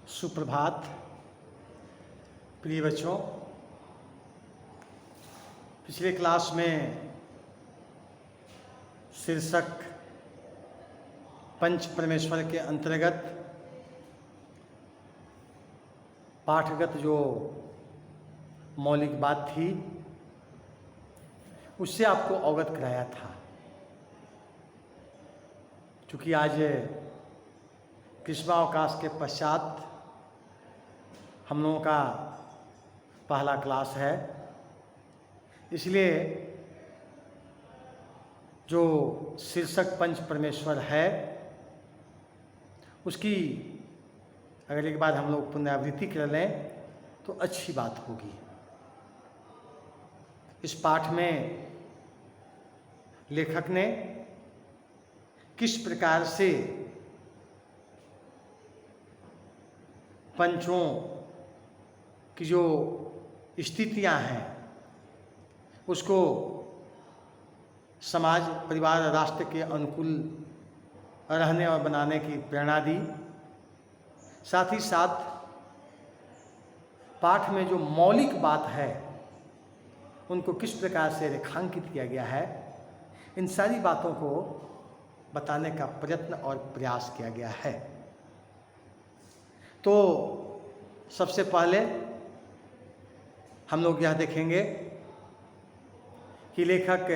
सुप्रभात प्रिय बच्चों। पिछले क्लास में शीर्षक पंच परमेश्वर के अंतर्गत पाठगत जो मौलिक बात थी उससे आपको अवगत कराया था। चूँकि आज ग्रीष्मावकाश के पश्चात हम लोगों का पहला क्लास है, इसलिए जो शीर्षक पंच परमेश्वर है उसकी अगर एक बार हम लोग पुनरावृत्ति कर लें तो अच्छी बात होगी। इस पाठ में लेखक ने किस प्रकार से पंचों की जो स्थितियां हैं उसको समाज, परिवार, राष्ट्र के अनुकूल रहने और बनाने की प्रेरणा दी। साथ ही साथ पाठ में जो मौलिक बात है उनको किस प्रकार से रेखांकित किया गया है, इन सारी बातों को बताने का प्रयत्न और प्रयास किया गया है। तो सबसे पहले हम लोग यह देखेंगे कि लेखक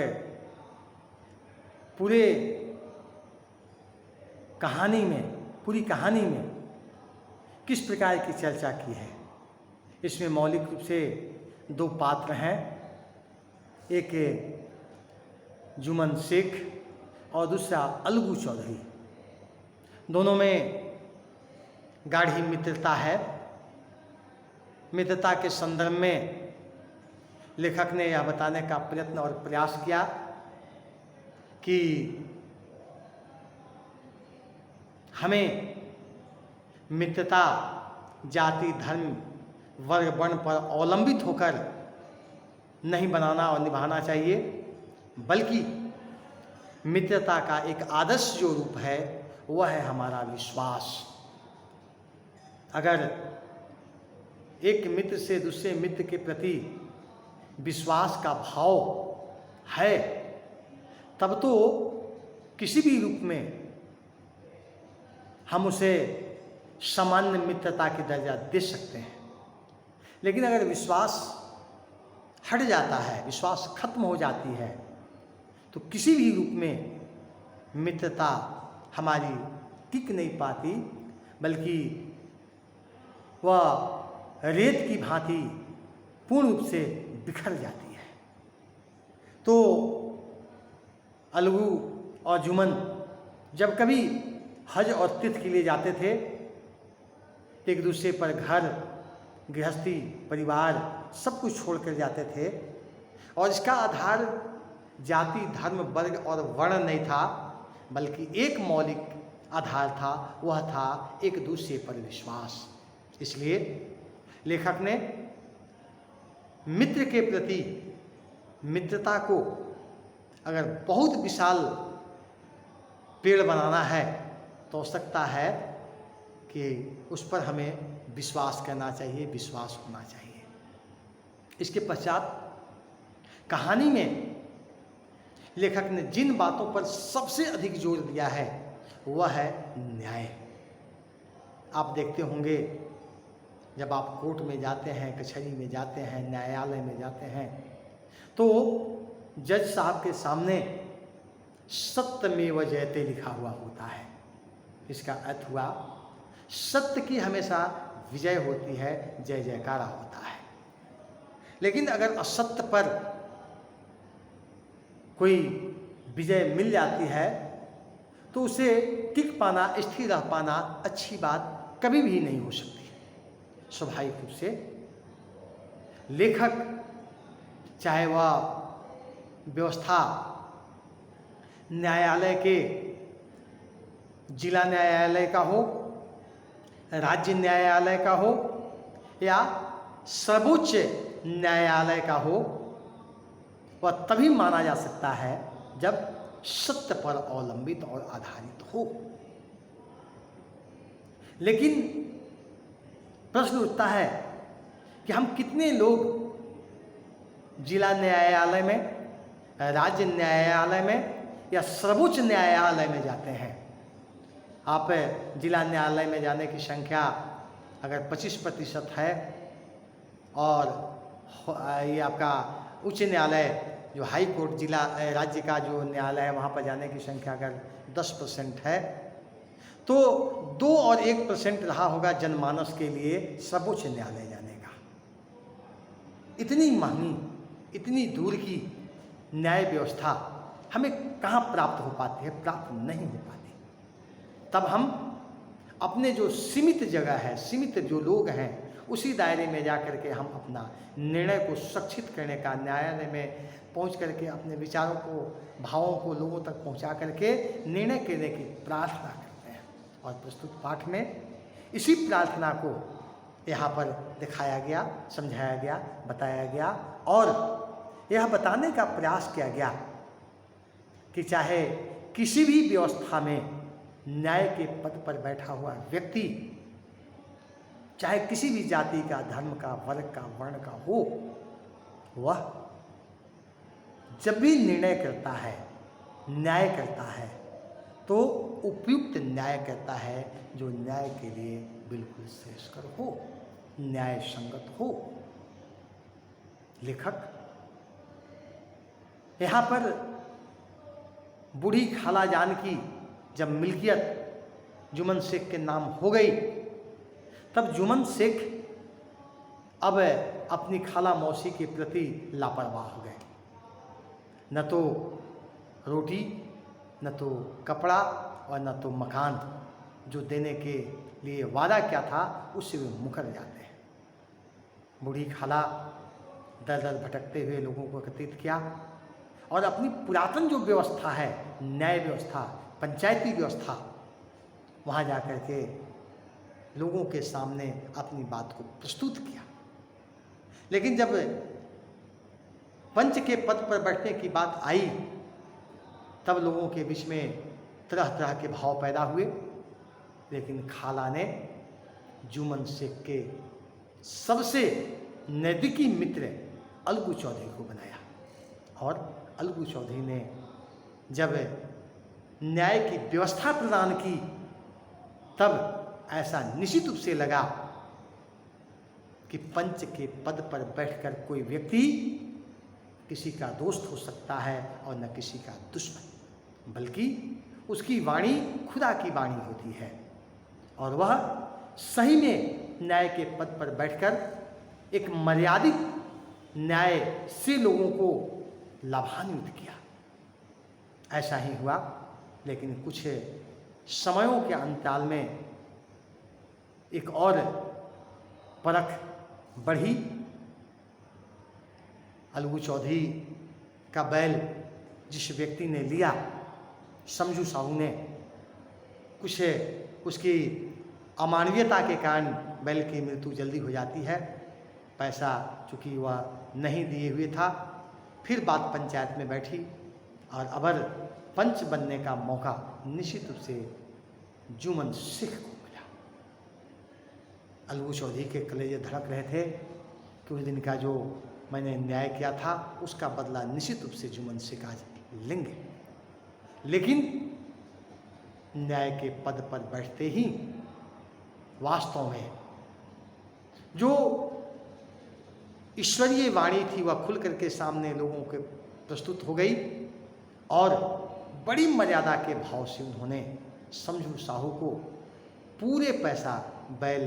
पूरी कहानी में किस प्रकार की चर्चा की है। इसमें मौलिक रूप से दो पात्र हैं, एक जुमन शेख और दूसरा अलगू चौधरी। दोनों में गाढ़ी मित्रता है। मित्रता के संदर्भ में लेखक ने यह बताने का प्रयत्न और प्रयास किया कि हमें मित्रता जाति, धर्म, वर्ग, वर्ण पर अवलंबित होकर नहीं बनाना और निभाना चाहिए, बल्कि मित्रता का एक आदर्श जो रूप है वह है हमारा विश्वास। अगर एक मित्र से दूसरे मित्र के प्रति विश्वास का भाव है तब तो किसी भी रूप में हम उसे सामान्य मित्रता की दर्जा दे सकते हैं। लेकिन अगर विश्वास हट जाता है, विश्वास खत्म हो जाती है, तो किसी भी रूप में मित्रता हमारी टिक नहीं पाती, बल्कि वह रेत की भांति पूर्ण रूप से बिखर जाती है। तो अलगू और जुमन जब कभी हज और तीर्थ के लिए जाते थे, एक दूसरे पर घर, गृहस्थी, परिवार सब कुछ छोड़कर जाते थे, और इसका आधार जाति, धर्म, वर्ग और वर्ण नहीं था, बल्कि एक मौलिक आधार था, वह था एक दूसरे पर विश्वास। इसलिए लेखक ने मित्र के प्रति मित्रता को अगर बहुत विशाल पेड़ बनाना है तो आवश्यकता है कि उस पर हमें विश्वास करना चाहिए, विश्वास होना चाहिए। इसके पश्चात कहानी में लेखक ने जिन बातों पर सबसे अधिक जोर दिया है वह है न्याय। आप देखते होंगे जब आप कोर्ट में जाते हैं, कचहरी में जाते हैं, न्यायालय में जाते हैं, तो जज साहब के सामने सत्यमेव जयते लिखा हुआ होता है। इसका अर्थ हुआ सत्य की हमेशा विजय होती है, जय जयकारा होता है। लेकिन अगर असत्य पर कोई विजय मिल जाती है तो उसे टिक पाना, स्थिर रह पाना अच्छी बात कभी भी नहीं हो सकती। स्वाभाविक रूप से लेखक चाहे वह व्यवस्था न्यायालय के जिला न्यायालय का हो, राज्य न्यायालय का हो या सर्वोच्च न्यायालय का हो, वह तभी माना जा सकता है जब सत्य पर अवलंबित और आधारित हो। लेकिन प्रश्न उठता है कि हम कितने लोग जिला न्यायालय में, राज्य न्यायालय में या सर्वोच्च न्यायालय में जाते हैं। आप जिला न्यायालय में जाने की संख्या अगर 25% है और ये आपका उच्च न्यायालय जो हाई कोर्ट जिला राज्य का जो न्यायालय है वहाँ पर जाने की संख्या अगर 10% है, तो 2 और 1% रहा होगा जनमानस के लिए सर्वोच्च न्यायालय जाने का। इतनी महंगी, इतनी दूर की न्याय व्यवस्था हमें कहाँ प्राप्त हो पाती है? प्राप्त नहीं हो पाती। तब हम अपने जो सीमित जगह है, सीमित जो लोग हैं, उसी दायरे में जा कर के हम अपना निर्णय को सुरक्षित करने का, न्यायालय में पहुंच करके अपने विचारों को, भावों को लोगों तक पहुंचा करके निर्णय करने की प्रार्थना करते हैं। और प्रस्तुत पाठ में इसी प्रार्थना को यहाँ पर दिखाया गया, समझाया गया, बताया गया और यह बताने का प्रयास किया गया कि चाहे किसी भी व्यवस्था में न्याय के पद पर बैठा हुआ व्यक्ति, चाहे किसी भी जाति का, धर्म का, वर्ग का, वर्ण का हो, वह जब भी निर्णय करता है, न्याय करता है, तो उपयुक्त न्याय करता है जो न्याय के लिए बिल्कुल श्रेयस्कर हो, न्याय संगत हो। लेखक यहाँ पर बूढ़ी खाला जान की जब मिल्कियत जुमन शेख के नाम हो गई, तब जुमन शेख अब अपनी खाला मौसी के प्रति लापरवाह हो गए। न तो रोटी, न तो कपड़ा और न तो मकान जो देने के लिए वादा किया था, उससे वे मुकर जाते हैं। बूढ़ी खाला दर दर भटकते हुए लोगों को एकत्रित किया और अपनी पुरातन जो व्यवस्था है, न्याय व्यवस्था, पंचायती व्यवस्था, वहाँ जा कर के लोगों के सामने अपनी बात को प्रस्तुत किया। लेकिन जब पंच के पद पर बैठने की बात आई, तब लोगों के बीच में तरह तरह के भाव पैदा हुए। लेकिन खाला ने जुमन शेख के सबसे नज़दीकी मित्र अलगू चौधरी को बनाया और अलगू चौधरी ने जब न्याय की व्यवस्था प्रदान की, तब ऐसा निश्चित रूप से लगा कि पंच के पद पर बैठकर कोई व्यक्ति किसी का दोस्त हो सकता है और न किसी का दुश्मन, बल्कि उसकी वाणी खुदा की वाणी होती है और वह सही में न्याय के पद पर बैठकर एक मर्यादित न्याय से लोगों को लाभान्वित किया। ऐसा ही हुआ। लेकिन कुछ समयों के अंतराल में एक और परख बढ़ी। अलगू चौधरी का बैल जिस व्यक्ति ने लिया, समझू साहू ने, कुछ उसकी अमानवीयता के कारण बैल की मृत्यु जल्दी हो जाती है। पैसा चूँकि वह नहीं दिए हुए था, फिर बात पंचायत में बैठी और अबर पंच बनने का मौका निश्चित रूप से जुमन शेख को मिला। अलगू चौधरी के कलेजे धड़क रहे थे कि उस दिन का जो मैंने न्याय किया था उसका बदला निश्चित रूप से जुमन शेख आज लेंगे। लेकिन न्याय के पद पर बैठते ही वास्तव में जो ईश्वरीय वाणी थी वह खुल करके सामने लोगों के प्रस्तुत हो गई और बड़ी मर्यादा के भाव से उन्होंने समझू साहू को पूरे पैसा बैल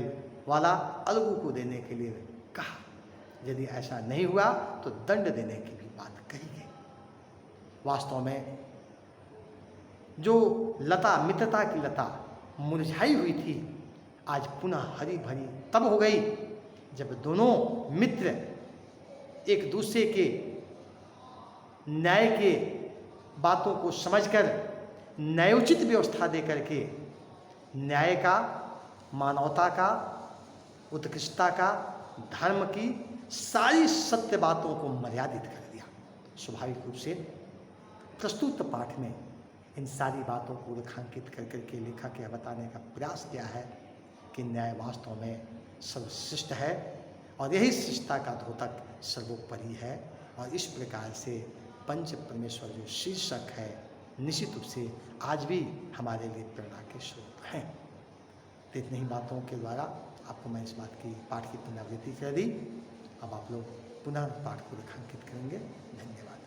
वाला अलगू को देने के लिए कहा। यदि ऐसा नहीं हुआ तो दंड देने की भी बात कही गई। वास्तव में जो लता, मित्रता की लता मुरझाई हुई थी, आज पुनः हरी भरी तब हो गई जब दोनों मित्र एक दूसरे के न्याय के बातों को समझकर न्यायोचित व्यवस्था दे करके न्याय का, मानवता का, उत्कृष्टता का, धर्म की सारी सत्य बातों को मर्यादित कर दिया। स्वाभाविक रूप से प्रस्तुत पाठ में इन सारी बातों को रेखांकित कर करके लेखक यह बताने का प्रयास किया है कि न्याय वास्तव में सर्वश्रेष्ठ है और यही शिष्टता का द्योतक सर्वोपरि है। और इस प्रकार से पंच परमेश्वर जो शीर्षक है निश्चित रूप से आज भी हमारे लिए प्रेरणा के स्रोत हैं। तो इतनी ही बातों के द्वारा आपको मैं इस बात की पाठ की पुनरावृत्ति कर दी। अब आप लोग पुनः पाठ को रेखांकित करेंगे। धन्यवाद।